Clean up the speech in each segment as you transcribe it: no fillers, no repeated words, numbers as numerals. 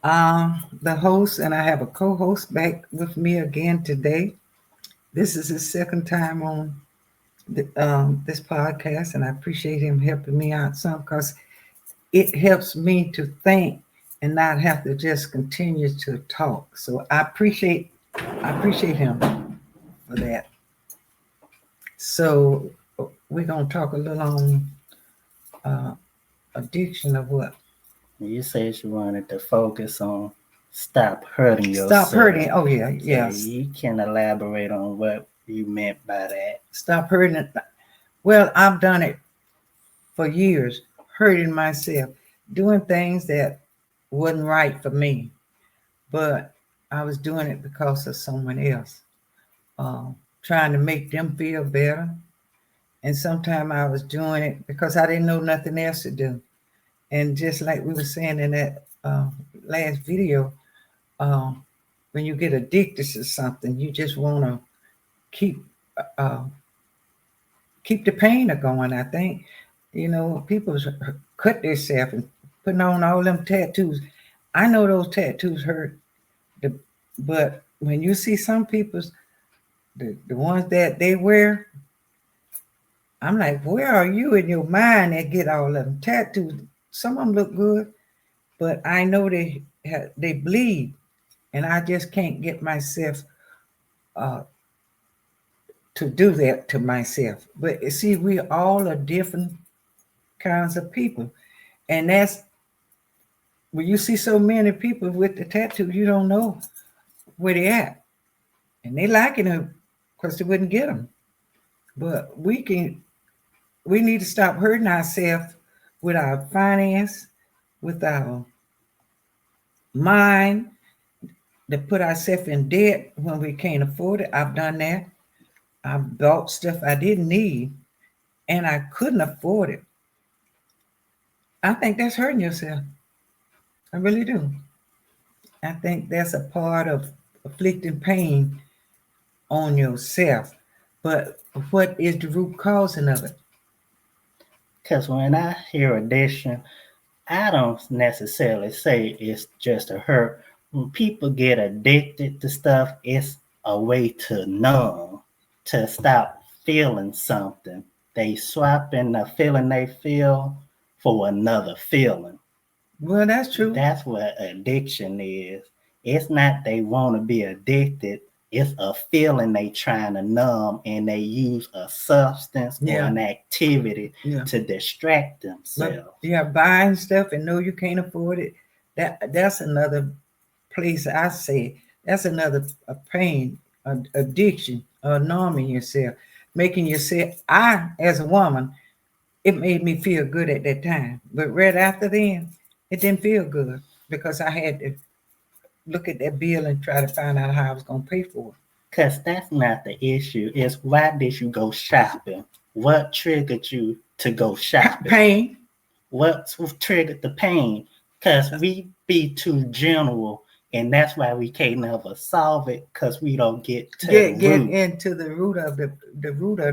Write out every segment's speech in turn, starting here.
The host, and I have a co-host back with me again today. This is his second time on this podcast, and I appreciate him helping me out some because it helps me to think and not have to just continue to talk. So I appreciate him for that. So we're gonna talk a little on uh, addiction of what? You said you wanted to focus on stop hurting Stop yourself. hurting. Oh yeah, So yes. you can elaborate on what you meant by that. Stop hurting. Well, I've done it for years, hurting myself, doing things that wasn't right for me, but I was doing it because of someone else, uh, trying to make them feel better. And sometimes I was doing it because I didn't know nothing else to do. And just like we were saying in that last video, uh, when you get addicted to something, you just want to keep uh, keep the pain going. I think people cut themselves and putting on all them tattoos. I know those tattoos hurt, the, but when you see some people's the ones that they wear, I'm like, where are you in your mind that get all of them tattoos? Some of them look good, but I know they bleed, and I just can't get myself uh, to do that to myself. But see, we all are different kinds of people, and that's when you see so many people with the tattoo, you don't know where they at, and they liking them because they wouldn't get them. But we need to stop hurting ourselves with our finance, with our mind, to put ourselves in debt when we can't afford it. I've done that. I bought stuff I didn't need and I couldn't afford it. I think that's hurting yourself. I really do. I think that's a part of afflicting pain on yourself. But what is the root causing of it? Because when I hear addiction, I don't necessarily say it's just a hurt. When people get addicted to stuff, it's a way to numb, to stop feeling something. They swapping the feeling they feel for another feeling. Well, that's true. That's what addiction is. It's not they want to be addicted. It's a feeling they trying to numb, and they use a substance or Yeah, an activity yeah. to distract But themselves. yeah, buying stuff and know you can't afford it. That's another place I say that's another a pain, addiction, numbing yourself, making yourself. I, as a woman, it made me feel good at that time, but right after then, it didn't feel good because I had to look at that bill and try to find out how I was going to pay for Because that's not the issue. It's why did you go shopping? What triggered you to go it. shopping? Pain. What triggered the pain? Because we be too general, and that's why we can't never solve it because we don't get to the Get root. into the root of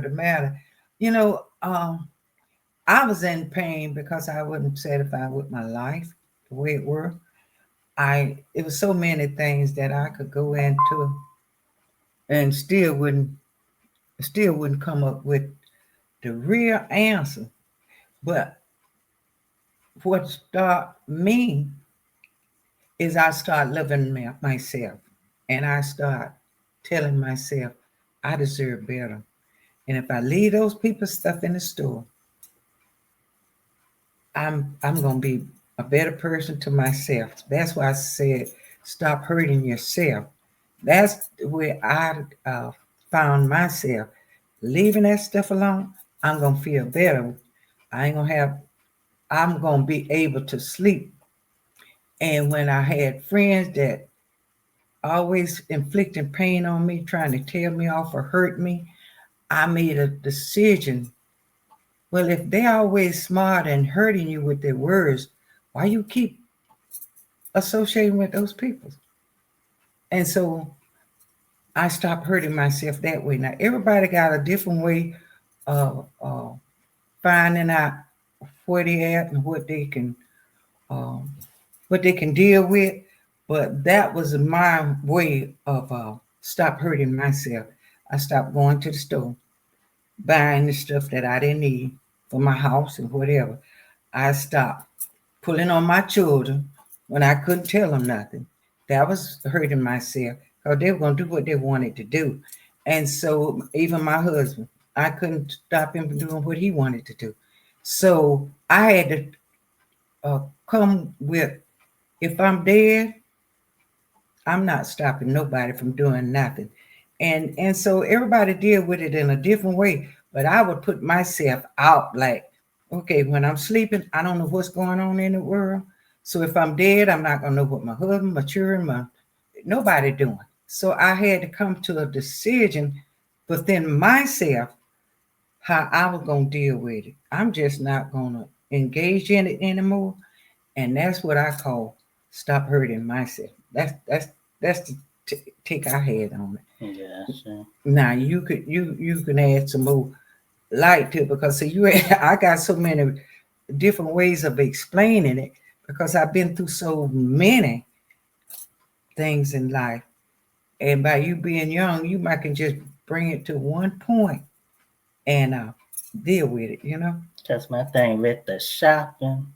the matter. You know, I was in pain because I wasn't satisfied with my life the way it were. I it was so many things that I could go into and still wouldn't come up with the real answer. But what stopped me is I start loving myself, and I start telling myself I deserve better. And if I leave those people stuff in the store, I'm gonna be a better person to myself. That's why I said stop hurting yourself. That's where I found myself leaving that stuff alone. I'm gonna feel better. I ain't gonna have. I'm gonna be able to sleep. And when I had friends that always inflicting pain on me, trying to tear me off or hurt me, I made a decision. Well, if they always smart and hurting you with their words, why you keep associating with those people? And so I stopped hurting myself that way. Now everybody got a different way of finding out where they at and um, what they can deal with. But that was my way of stop hurting myself. I stopped going to the store, buying the stuff that I didn't need for my house and whatever. I stopped pulling on my children when I couldn't tell them nothing. That was hurting myself because they were going to do what they wanted to do. And so, even my husband, I couldn't stop him from doing what he wanted to do. So, I had to come with if I'm dead, I'm not stopping nobody from doing nothing. And so everybody deal with it in a different way. But I would put myself out like, okay, when I'm sleeping, I don't know what's going on in the world. So if I'm dead, I'm not gonna know what my husband, my children, my nobody doing. So I had to come to a decision within myself how I was gonna deal with it. I'm just not gonna engage in it anymore. And that's what I call stop hurting myself. That's the take I had on it. Yeah, sure. Now you can add some more light to it because see you I got so many different ways of explaining it because I've been through so many things in life. And by you being young, you might can just bring it to one point and deal with it, you know? That's my thing with the shopping.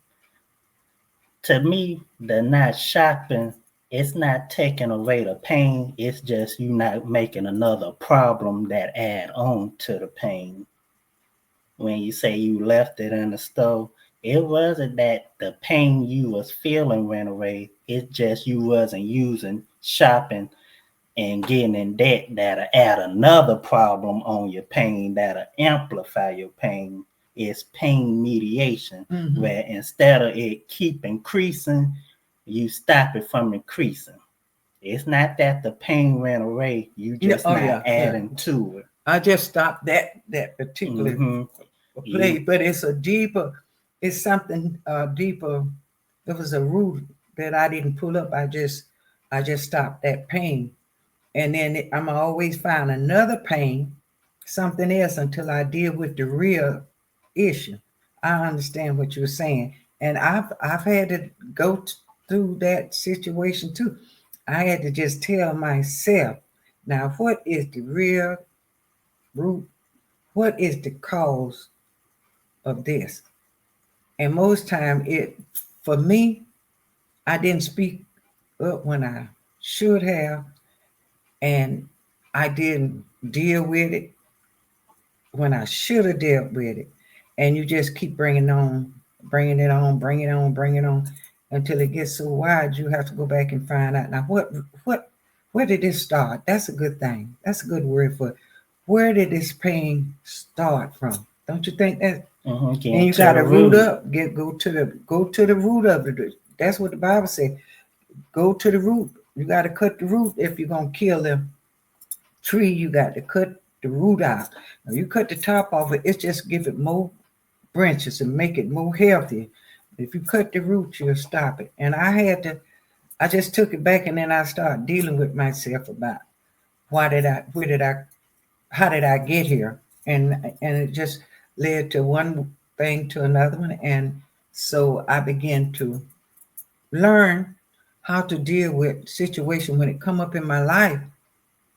To me, the not shopping, it's not taking away the pain. It's just you not making another problem that add on to the pain. When you say you left it in the store, it wasn't that the pain you was feeling went away. It's just you wasn't using shopping and getting in debt that'll add another problem on your pain, that'll amplify your pain. It's pain mediation, where instead of it keep increasing, you stop it from increasing. It's not that the pain went away, you just not adding to it. I just stopped that particular play, but it's a deeper, it's something deeper. There was a root that I didn't pull up. I just stopped that pain. And then I'm always find another pain, something else until I deal with the real issue. I understand what you're saying. And I've had to go through that situation too. I had to just tell myself, now what is the real root? What is the cause of this? And most time for me, I didn't speak up when I should have, and I didn't deal with it when I should have dealt with it. And you just keep bringing it on until it gets so wide you have to go back and find out now where did this start? That's a good thing. That's a good word for it. Where did this pain start from? Don't you think that? And you got to root up. Go to the root of it. That's what the Bible said. Go to the root. You got to cut the root if you're gonna kill the tree. You got to cut the root out. Now you cut the top off it. It's just give it more branches and make it more healthy. If you cut the root, you'll stop it. And I just took it back and then I started dealing with myself about how did I get here? And it just led to one thing to another one. And so I began to learn how to deal with situation when it come up in my life.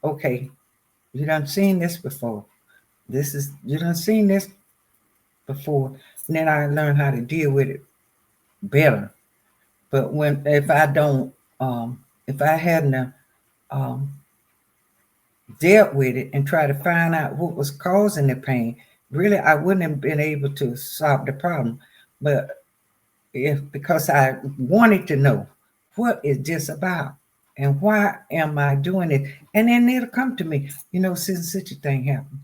Okay, you done seen this before. You done seen this before. And then I learned how to deal with it better. But if I hadn't dealt with it and try to find out what was causing the pain, really I wouldn't have been able to solve the problem. But because I wanted to know what is this about and why am I doing it, and then it'll come to me, since such a thing happened.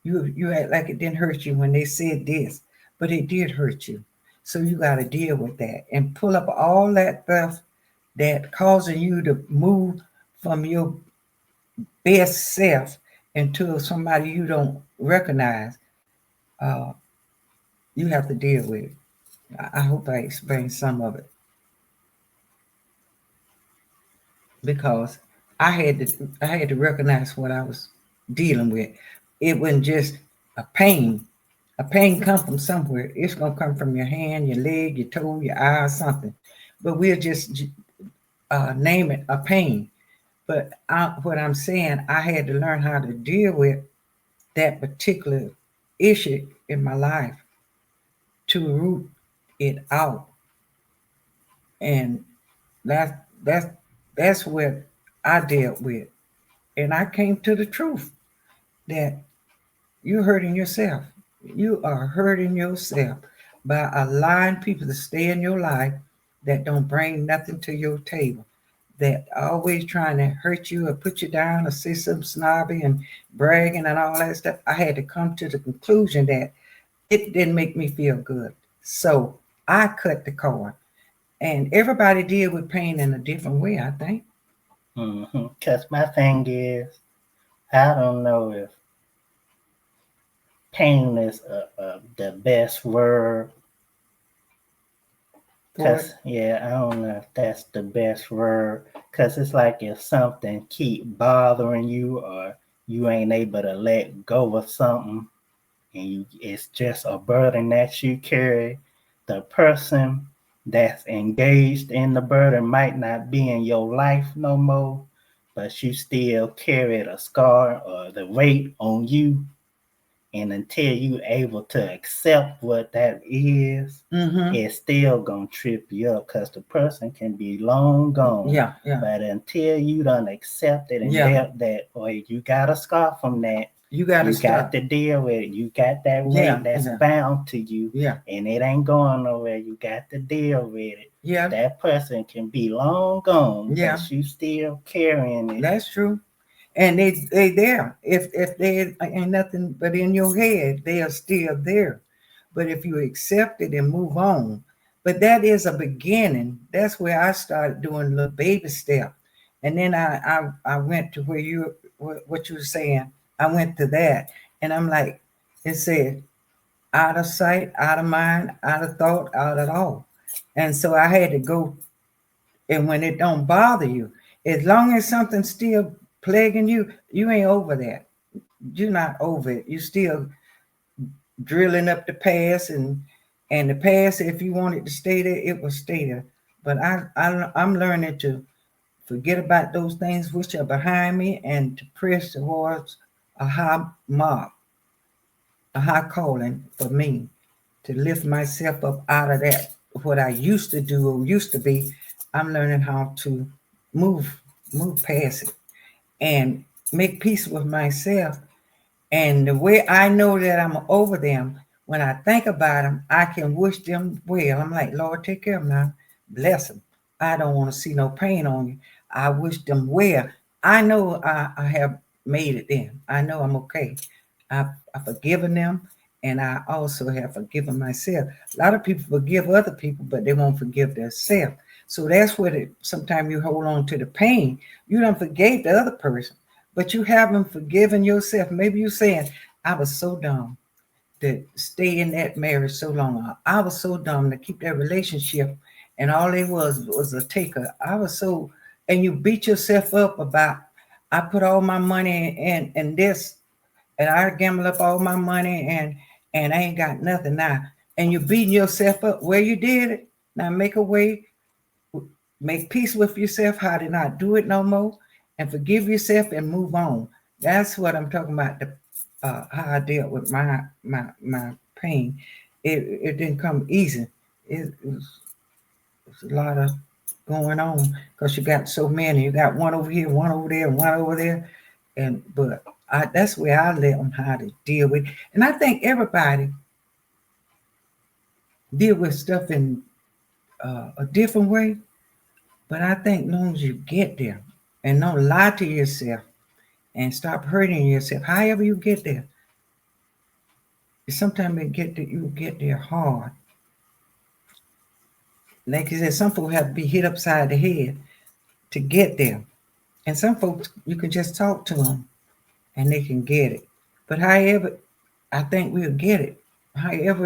You act like it didn't hurt you when they said this, but it did hurt you. So you got to deal with that and pull up all that stuff that causing you to move from your best self into somebody you don't recognize. You have to deal with it. I hope I explained some of it. Because I had to recognize what I was dealing with. It wasn't just a pain. A pain comes from somewhere. It's gonna come from your hand, your leg, your toe, your eye, something. But we'll just name it a pain. But what I'm saying, I had to learn how to deal with that particular issue in my life to root it out. And that's what I dealt with. And I came to the truth that you're hurting yourself. You are hurting yourself by allowing people to stay in your life that don't bring nothing to your table, that always trying to hurt you or put you down or say something snobby and bragging and all that stuff. I had to come to the conclusion that it didn't make me feel good. So I cut the cord. And everybody deal with pain in a different way, I think. Because my thing is, I don't know if pain is the best word. Because, yeah, I don't know if that's the best word. Because it's like if something keep bothering you or you ain't able to let go of something and it's just a burden that you carry, the person that's engaged in the burden might not be in your life no more, but you still carry the scar or the weight on you. And until you able to accept what that is, it's still gonna trip you up because the person can be long gone. Yeah. But until you done accept it and dealt that, or you got a scar from that, you got to deal with it. You got that weight that's bound to you, and it ain't going nowhere. You got to deal with it. Yeah, that person can be long gone, but you still carrying it. That's true. And they there. If they ain't nothing but in your head, they are still there. But if you accept it and move on, but that is a beginning. That's where I started doing little baby step, and then I went to where you what you were saying. I went to that, and I'm like, it said, out of sight, out of mind, out of thought, out of all. And so I had to go. And when it don't bother you, as long as something's still plaguing you, you ain't over that. You're not over it. You still drilling up the past, and the past, if you want it to stay there, it will stay there. But I'm learning to forget about those things which are behind me and to press towards a high mark, a high calling for me, to lift myself up out of that, what I used to do or used to be. I'm learning how to move past it and make peace with myself. And the way I know that I'm over them, when I think about them, I can wish them well. I'm like, Lord, take care of them now. Bless them. I don't want to see no pain on you. I wish them well. I know I have made it then. I know I'm okay. I've forgiven them, and I also have forgiven myself. A lot of people forgive other people, but they won't forgive themselves. So that's where sometimes you hold on to the pain. You don't forgave the other person, but you haven't forgiven yourself. Maybe you're saying, I was so dumb to stay in that marriage so long. I was so dumb to keep that relationship, and all it was a taker. I was so, and you beat yourself up about, I put all my money in this, and I gamble up all my money, and I ain't got nothing now. And you're beating yourself up where you did it. Now make a way, make peace with yourself, how to not do it no more, and forgive yourself and move on. That's what I'm talking about. How I dealt with my pain. It didn't come easy. It was a lot of going on because you got so many. You got one over here, one over there, one over there, but that's where I learned how to deal with. And I think everybody deal with stuff in a different way. But I think as long as you get there and don't lie to yourself and stop hurting yourself, however you get there, sometimes you get there hard. Like I said, some folks have to be hit upside the head to get there. And some folks, you can just talk to them and they can get it. But however, I think we'll get it. However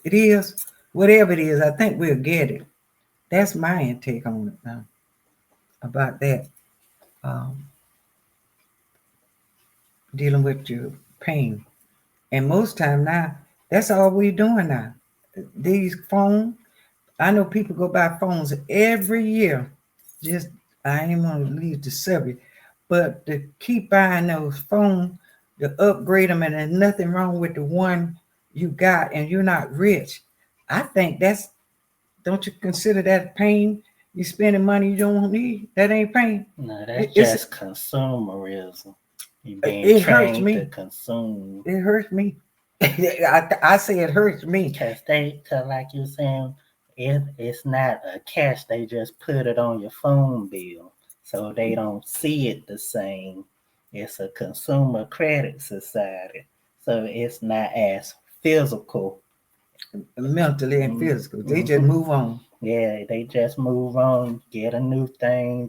it is, whatever it is, I think we'll get it. That's my intake on it now, about that. Dealing with your pain. And most time now, that's all we're doing now. These phones, I know people go buy phones every year just I ain't want to leave the subject, but to keep buying those phones, to upgrade them, and there's nothing wrong with the one you got, and you're not rich. I think that's, don't you consider that pain? You spending money you don't need. That ain't pain. No, that's It's just consumerism. You being it hurts trained to me. consume. It hurts me. I say it hurts me. Cause like you're saying, it's not a cash. They just put it on your phone bill, so they don't see it the same. It's a consumer credit society, so it's not as physical. Mentally and physical. They just Mhm. move on. Yeah, they just move on, get a new thing,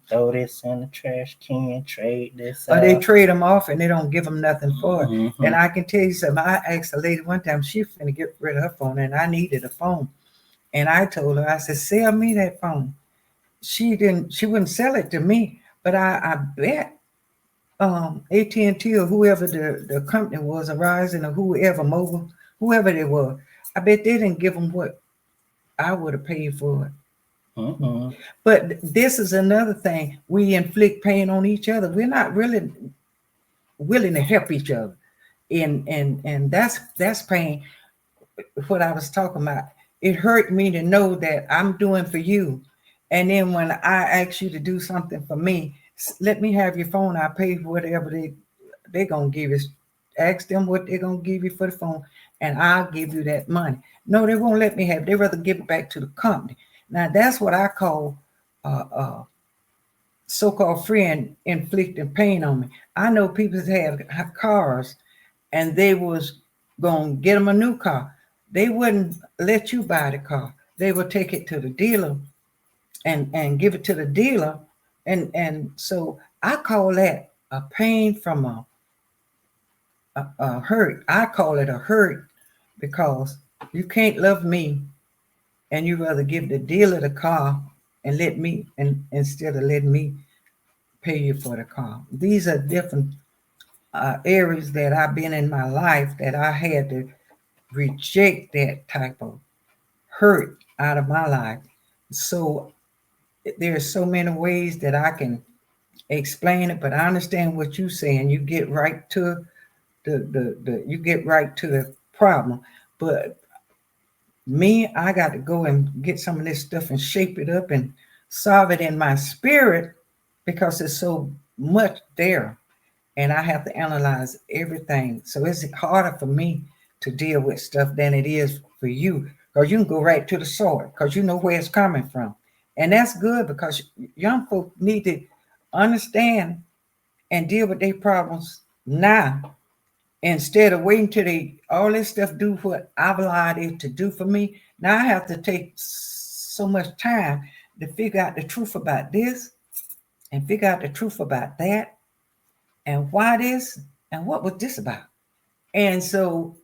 throw this in the trash can, trade this Or they out. trade them off and they don't give them nothing for it. And Hmm. I can tell you something. I asked a lady one time, she finna get rid of her phone, and I needed a phone. And I told her, I said, sell me that phone. She wouldn't sell it to me, but I bet AT&T or whoever the company was, Verizon or whoever, Mobile, whoever they were, I bet they didn't give them what I would have paid for it. Hmm. But this is another thing. We inflict pain on each other. We're not really willing to help each other. And that's pain. What I was talking about. It hurt me to know that I'm doing for you. And then when I ask you to do something for me, let me have your phone. I pay for whatever they gonna give us. Ask them what they're gonna give you for the phone, and I'll give you that money. No, they won't let me have it. They rather give it back to the company. Now that's what I call so-called friend inflicting pain on me. I know people that have cars and they was gonna get them a new car. They wouldn't let you buy the car. They would take it to the dealer and give it to the dealer. And so I call that a pain from a hurt. I call it a hurt because you can't love me and you rather give the dealer the car and let me and instead of letting me pay you for the car. These are different areas that I've been in my life that I had to reject that type of hurt out of my life. So there are so many ways that I can explain it, but I understand what you're saying. You get right to the you get right to the problem. But me, I got to go and get some of this stuff and shape it up and solve it in my spirit because there's so much there. And I have to analyze everything. So it's harder for me to deal with stuff than it is for you because you can go right to the source because you know where it's coming from. And that's good because young folk need to understand and deal with their problems now instead of waiting till they all this stuff do what I've allowed it to do for me. Now I have to take so much time to figure out the truth about this and figure out the truth about that and why this and what was this about. And so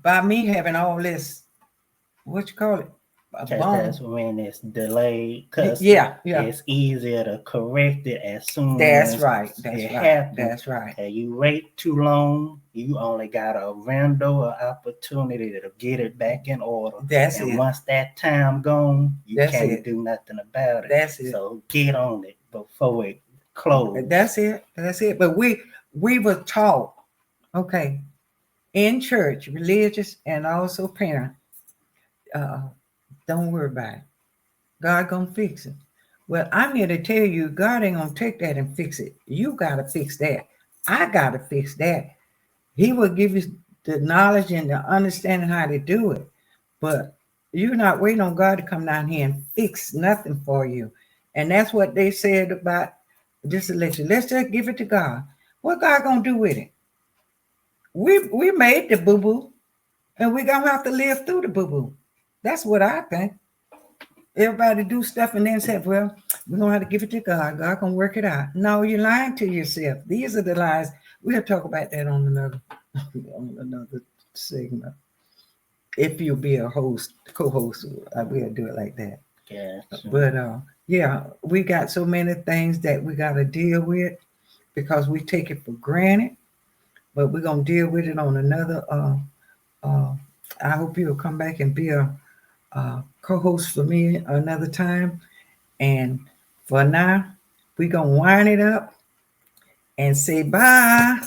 by me having all this, what you call it, a Cause that's bone. when it's delayed. Cause Yeah, it's easier to correct it as soon that's as right, that's it right, happens. that's right. And you wait too long, you only got a window of opportunity to get it back in order. That's And it, once that time gone, you that's can't it, do nothing about it. that's it, So get on it before it close. that's it, that's it. But we were taught, okay, in church, religious and also parent, uh, don't worry about it. God gonna fix it. Well, I'm here to tell you, God ain't gonna take that and fix it. You gotta fix that. I gotta fix that. He will give you the knowledge and the understanding how to do it. But you're not waiting on God to come down here and fix nothing for you. And that's what they said about this election. Let's just give it to God. What God gonna do with it? We made the boo boo, and we gonna have to live through the boo boo. That's what I think. Everybody do stuff and then say, well, we don't have to give it to God. God can work it out. No, you're lying to yourself. These are the lies. We'll talk about that on another segment. If you'll be a host, co-host, I will do it like that. Gotcha. But yeah, we got so many things that we got to deal with because we take it for granted. But we're gonna deal with it on another. Uh, I hope you'll come back and be a co-host for me another time And for now, we're going to wind it up and say bye.